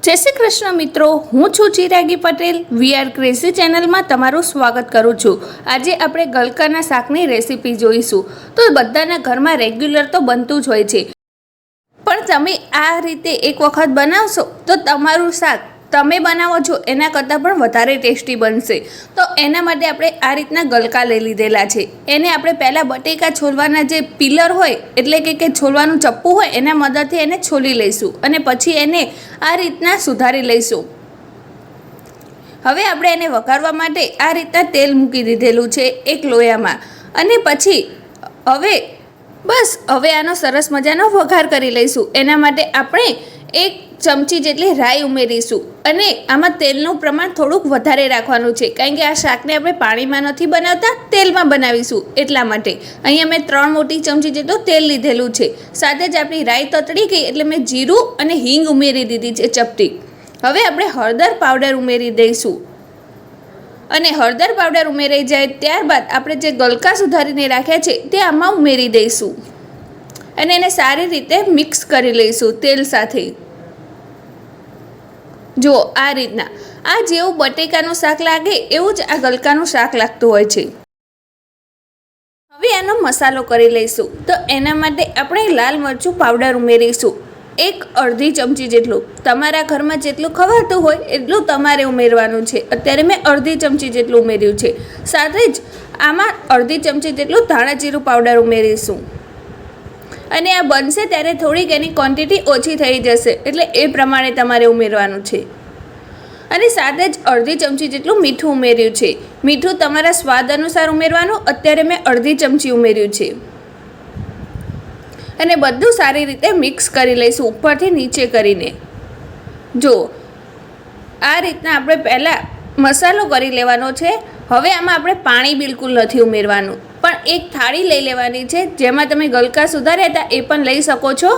જય શ્રી કૃષ્ણ મિત્રો, હું છું ચિરાગી પટેલ. વીઆર ક્રેઝી ચેનલમાં તમારું સ્વાગત કરું છું. આજે આપણે ગલકાના શાકની રેસીપી જોઈશું. તો બધાના ઘરમાં રેગ્યુલર તો બનતું જ હોય છે, પણ તમે આ રીતે એક વખત બનાવશો તો તમારું શાક તમે બનાવો છો એના કરતાં પણ વધારે ટેસ્ટી બનશે. તો એના માટે આપણે આ રીતના ગલકા લઈ લીધેલા છે. એને આપણે પહેલાં બટેકા છોલવાના જે પિલર હોય એટલે કે છોલવાનું ચપ્પુ હોય એના મદદથી એને છોલી લઈશું અને પછી એને આ રીતના સુધારી લઈશું. હવે આપણે એને વઘારવા માટે આ રીતના તેલ મૂકી દીધેલું છે એક લોયામાં, અને પછી હવે આનો સરસ મજાનો વઘાર કરી લઈશું. એના માટે આપણે 1 ચમચી જેટલી રાઈ ઉમેરીશું અને આમાં તેલનું પ્રમાણ થોડુંક વધારે રાખવાનું છે, કારણ કે આ શાકને આપણે પાણીમાં નથી બનાવતા, તેલમાં બનાવીશું. એટલા માટે અહીંયા મેં 3 મોટી ચમચી જેટલું તેલ લીધેલું છે. સાથે જ આપણી રાઈ તતડી ગઈ એટલે મેં જીરું અને હિંગ ઉમેરી દીધી છે ચપટી. હવે આપણે હળદર પાવડર ઉમેરી દઈશું અને હળદર પાવડર ઉમેરાઈ જાય ત્યારબાદ આપણે જે ગલકા સુધારીને રાખ્યા છે તે આમાં ઉમેરી દઈશું અને એને સારી રીતે મિક્સ કરી લઈશું તેલ સાથે. જો આ રીતના, આ જેવું બટેકાનું શાક લાગે એવું જ આ ગલકાનું શાક લાગતું હોય છે. હવે આનો મસાલો કરી લઈશું. તો એના માટે આપણે લાલ મરચું પાવડર ઉમેરીશું 1/2 ચમચી જેટલું. તમારા ઘરમાં જેટલું ખવાતું હોય એટલું તમારે ઉમેરવાનું છે. અત્યારે મેં 1/2 ચમચી જેટલું ઉમેર્યું છે. સાથે જ આમાં 1/2 ચમચી જેટલું ધાણા જીરું પાવડર ઉમેરીશું અને આ બનશે ત્યારે થોડીક એની ક્વોન્ટિટી ઓછી થઈ જશે, એટલે એ પ્રમાણે તમારે ઉમેરવાનું છે. અને સાથે જ 1/2 ચમચી જેટલું મીઠું ઉમેર્યું છે. મીઠું તમારા સ્વાદ અનુસાર ઉમેરવાનું. અત્યારે મેં 1/2 ચમચી ઉમેર્યું છે અને બધું સારી રીતે મિક્સ કરી લઈશું ઉપરથી નીચે કરીને. જો આ રીતના આપણે પહેલાં મસાલો કરી લેવાનો છે. હવે આમાં આપણે પાણી બિલકુલ નથી ઉમેરવાનું, પણ એક થાળી લઈ લેવાની છે જેમાં તમે ગલકા સુધાર્યા હતા એ પણ લઈ શકો છો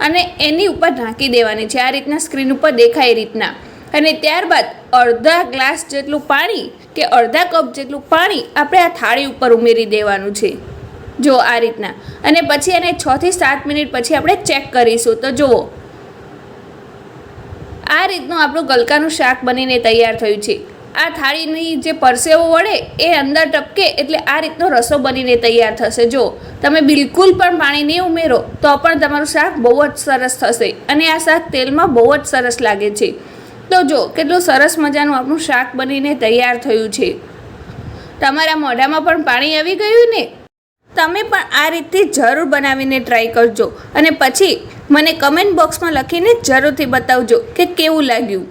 અને એની ઉપર ઢાંકી દેવાની છે, આ રીતના સ્ક્રીન ઉપર દેખાય એ રીતના. અને ત્યારબાદ અડધા ગ્લાસ જેટલું પાણી કે અડધા કપ જેટલું પાણી આપણે આ થાળી ઉપર ઉમેરી દેવાનું છે. જો આ રીતના, અને પછી એને 6 થી 7 મિનિટ પછી આપણે ચેક કરીશું. તો જુઓ આ રીતનું આપણું ગલકાનું શાક બનીને તૈયાર થયું છે. આ થાળીની જે પરસેવો વળે એ અંદર ટપકે એટલે આ રીતનો રસો બનીને તૈયાર થશે. જો તમે બિલકુલ પણ પાણી નહીં ઉમેરો તો પણ તમારું શાક બહુ જ સરસ થશે અને આ શાક તેલમાં બહુ જ સરસ લાગે છે. તો જો કેટલું સરસ મજાનું આપણું શાક બનીને તૈયાર થયું છે. તમારા મોઢામાં પણ પાણી આવી ગયું ને? તમે પણ આ રીતે જરૂર બનાવીને ટ્રાય કરજો અને પછી મને કમેન્ટ બોક્સમાં લખીને જરૂરથી બતાવજો કે કેવું લાગ્યું.